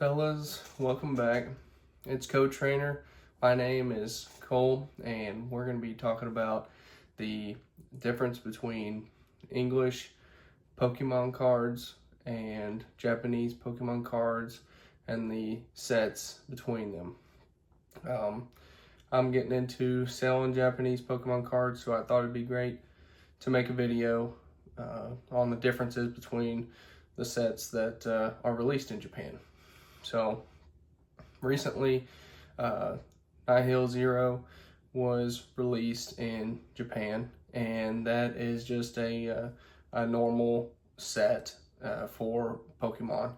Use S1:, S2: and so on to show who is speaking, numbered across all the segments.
S1: Fellas, welcome back. It's Code Trainer. My name is Cole, and we're going to be talking about the difference between English Pokemon cards and Japanese Pokemon cards and the sets between them. I'm getting into selling Japanese Pokemon cards, so I thought it'd be great to make a video on the differences between the sets that are released in Japan. So recently, Nihil Zero was released in Japan, and that is just a normal set for Pokemon.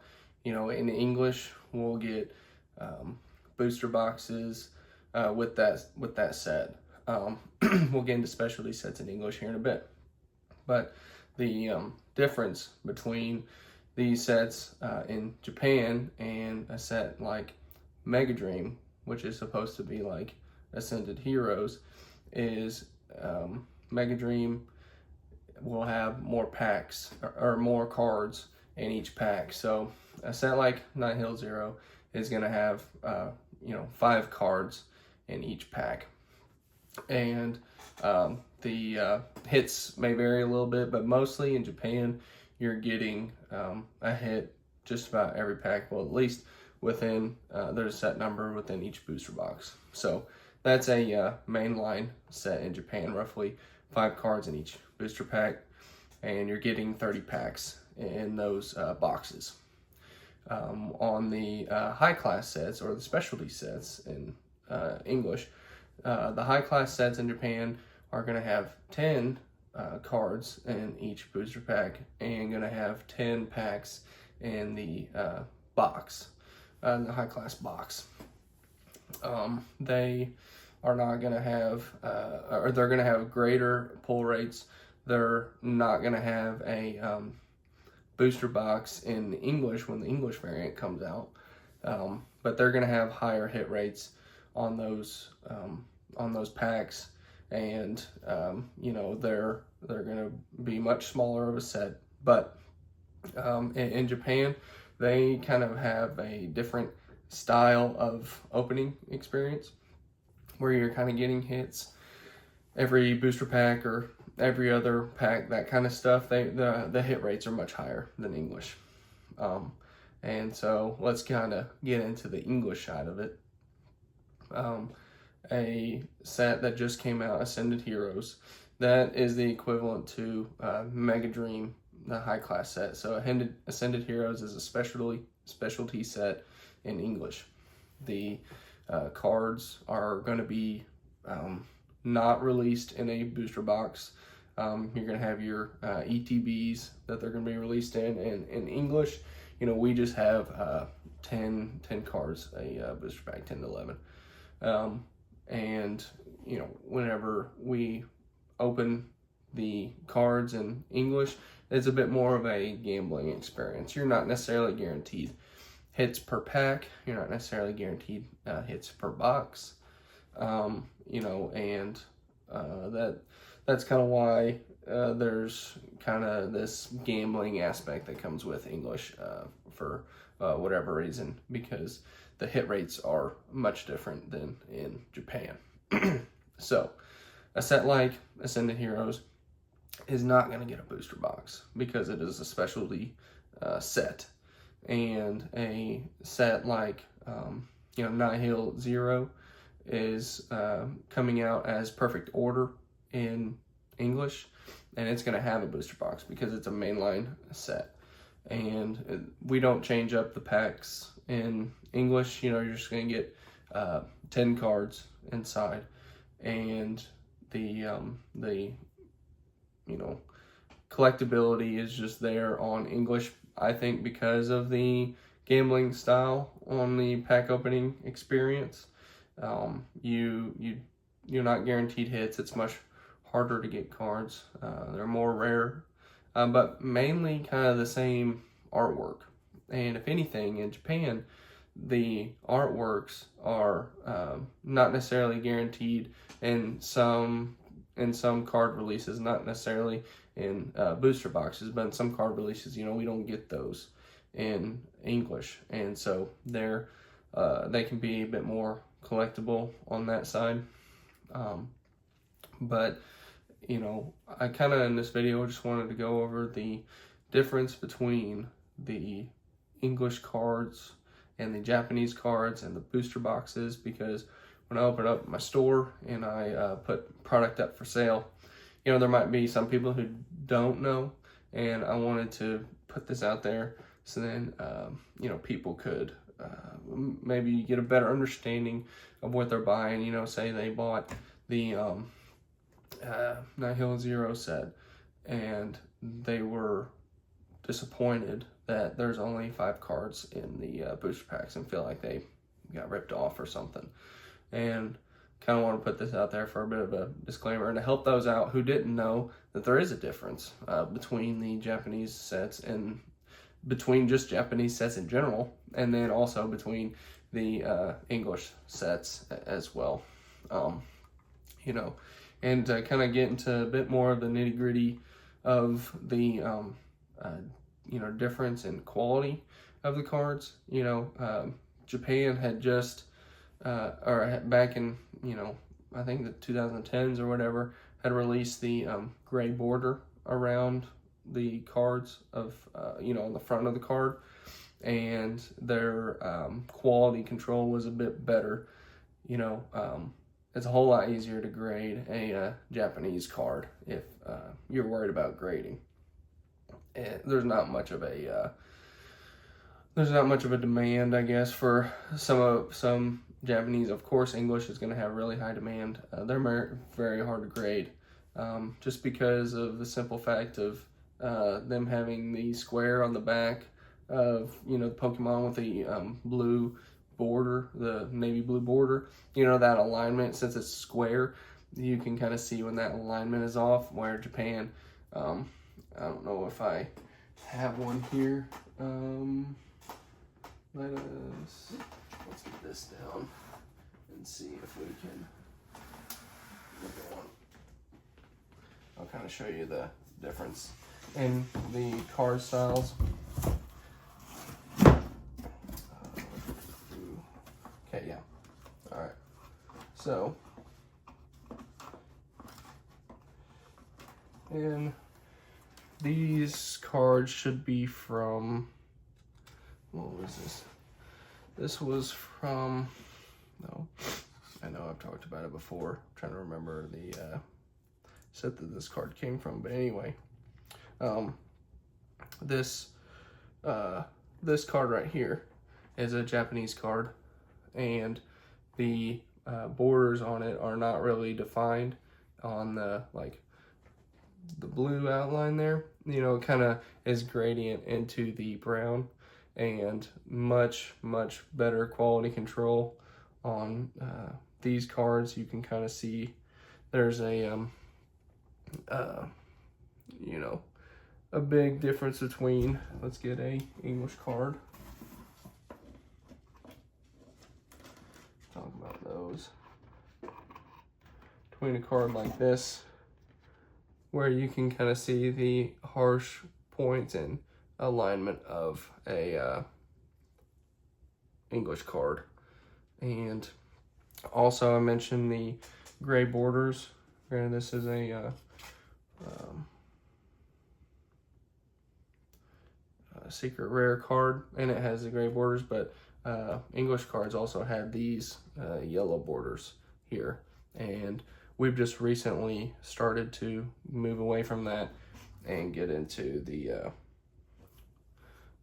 S1: You know, in English, we'll get booster boxes with that set. We'll get into specialty sets in English here in a bit, but the difference between these sets in Japan and a set like Mega Dream, which is supposed to be like Ascended Heroes, is Mega Dream will have more packs or more cards in each pack. So a set like Nihil Zero is going to have 5 cards in each pack, and the hits may vary a little bit, but mostly in Japan you're getting a hit just about every pack. Well, at least within there's a set number within each booster box. So that's a mainline set in Japan, roughly 5 cards in each booster pack, and you're getting 30 packs in those boxes. On the high class sets or the specialty sets in English, the high class sets in Japan are going to have 10 cards in each booster pack and going to have 10 packs in the box, in the high class box. They are not going to have, or they're going to have greater pull rates. They're not going to have a booster box in English when the English variant comes out, but they're going to have higher hit rates on those packs, and they're going to be much smaller of a set. But in Japan, they kind of have a different style of opening experience where you're kind of getting hits every booster pack or every other pack, that kind of stuff. The hit rates are much higher than English, and so let's kind of get into the English side of it. A set that just came out, Ascended Heroes, that is the equivalent to Mega Dream, the high class set. So Ascended Heroes is a specialty set in English. The cards are going to be not released in a booster box. You're going to have your ETBs that they're going to be released in. And in English, we just have 10 cards, a booster pack, 10 to 11. And whenever we open the cards in English, it's a bit more of a gambling experience. You're not necessarily guaranteed hits per pack. You're not necessarily guaranteed hits per box. That's kind of why there's kind of this gambling aspect that comes with English for whatever reason, because the hit rates are much different than in Japan. So a set like Ascended Heroes is not going to get a booster box because it is a specialty set. And a set like Nihil Zero is coming out as Perfect Order in English, and it's going to have a booster box because it's a mainline set. And we don't change up the packs in English. You're just going to get 10 cards inside, and the collectability is just there on English, I think, because of the gambling style on the pack opening experience. You're not guaranteed hits. It's much harder to get cards. They're more rare, but mainly kind of the same artwork. And if anything, in Japan, the artworks are not necessarily guaranteed in some card releases, not necessarily in booster boxes, but in some card releases, we don't get those in English, and so they can be a bit more collectible on that side. But you know, I kind of in this video just wanted to go over the difference between the English cards and the Japanese cards and the booster boxes, because when I open up my store and I put product up for sale, you know, there might be some people who don't know, and I wanted to put this out there so then you know, people could maybe get a better understanding of what they're buying. You know, say they bought the Nihil Zero set and they were disappointed that there's only 5 cards in the booster packs and feel like they got ripped off or something. And kind of want to put this out there for a bit of a disclaimer and to help those out who didn't know that there is a difference between the Japanese sets and between just Japanese sets in general, and then also between the English sets as well. You know, and to kind of get into a bit more of the nitty gritty of the you know, difference in quality of the cards. You know, Japan had just or back in, you know, I think the 2010s or whatever, had released the gray border around the cards of you know, on the front of the card, and their quality control was a bit better. You know, it's a whole lot easier to grade a Japanese card if you're worried about grading. And there's not much of a demand, I guess, for some Japanese. Of course, English is going to have really high demand. They're very hard to grade, just because of the simple fact of them having the square on the back of, you know, the Pokemon with the blue border, the navy blue border. You know, that alignment, since it's square, you can kind of see when that alignment is off. Where Japan, I don't know if I have one here. Let's get this down and see if we can. I'll kind of show you the difference in the card styles. Okay, yeah. All right. So, and these cards should be from, what was this? This was from, no, I know I've talked about it before. I'm trying to remember the set that this card came from, but anyway, this card right here is a Japanese card, and the borders on it are not really defined on the, like, the blue outline there. You know, it kind of is gradient into the brown, and much better quality control on these cards. You can kind of see there's a you know, a big difference between, let's get a English card, talk about those, between a card like this, where you can kind of see the harsh points and alignment of a English card. And also I mentioned the gray borders. Granted, this is a secret rare card, and it has the gray borders, but English cards also had these yellow borders here, and we've just recently started to move away from that and get into the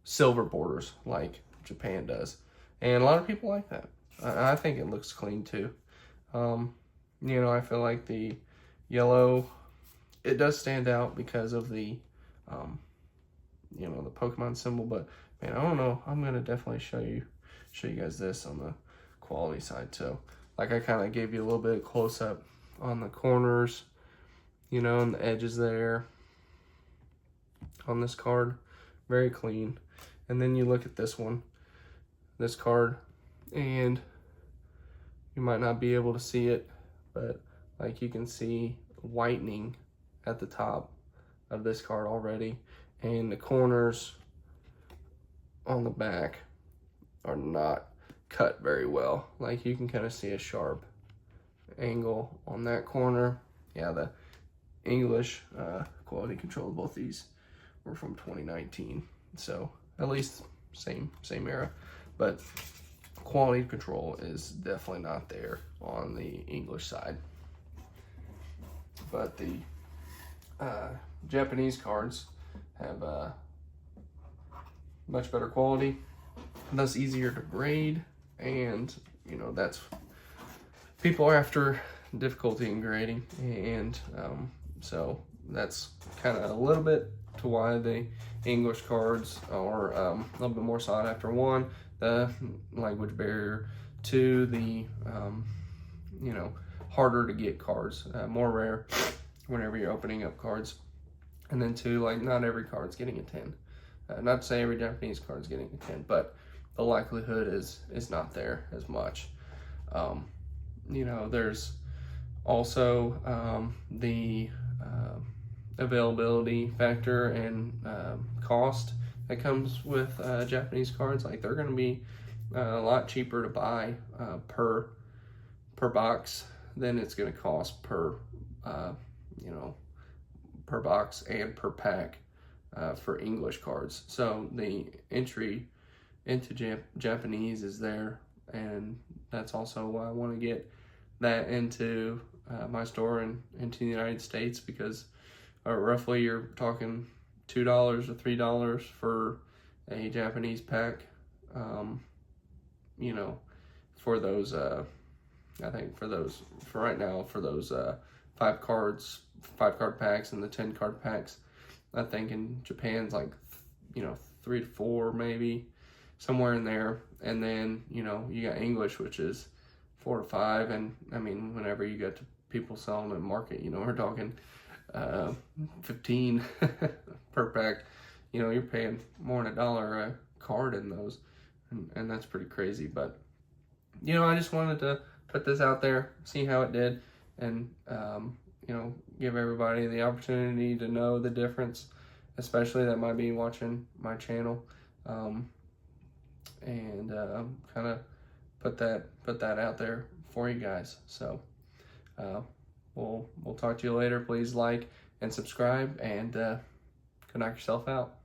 S1: silver borders like Japan does, and a lot of people like that. I think it looks clean too. You know, I feel like the yellow, it does stand out because of the you know, the Pokemon symbol, but man, I don't know, I'm gonna definitely show you guys this on the quality side too. Like, I kind of gave you a little bit of close up on the corners, you know, and the edges there on this card, very clean. And then you look at this one, this card, and you might not be able to see it, but like, you can see whitening at the top of this card already, and the corners on the back are not cut very well. Like, you can kind of see a sharp angle on that corner. Yeah, the English quality control of both these were from 2019, so at least same era, but quality control is definitely not there on the English side. But the Japanese cards have much better quality, and thus easier to grade, and you know, that's, people are after difficulty in grading, and so that's kind of a little bit to why the English cards are a little bit more sought after. One, the language barrier. Two, the you know, harder to get cards, more rare whenever you're opening up cards. And then two, like, not every card's getting a 10. Not to say every Japanese card's getting a 10, but the likelihood is not there as much. You know, there's also the availability factor and cost that comes with Japanese cards. Like, they're going to be a lot cheaper to buy per box than it's going to cost per you know, per box and per pack for English cards. So the entry into Japanese is there, and that's also why I want to get that into my store and into the United States, because roughly you're talking $2 or $3 for a Japanese pack. You know, for those I think for right now, for those 5 card packs and the 10 card packs, I think in Japan's like, you know, 3 to 4 maybe, somewhere in there. And then, you know, you got English, which is 4 to 5. And I mean, whenever you get to people selling in market, you know, we're talking 15 per pack. You know, you're paying more than $1 a card in those, and that's pretty crazy. But you know, I just wanted to put this out there, see how it did, and you know, give everybody the opportunity to know the difference, especially that might be watching my channel, and kind of put that out there for you guys. So we'll talk to you later. Please like and subscribe, and go knock yourself out.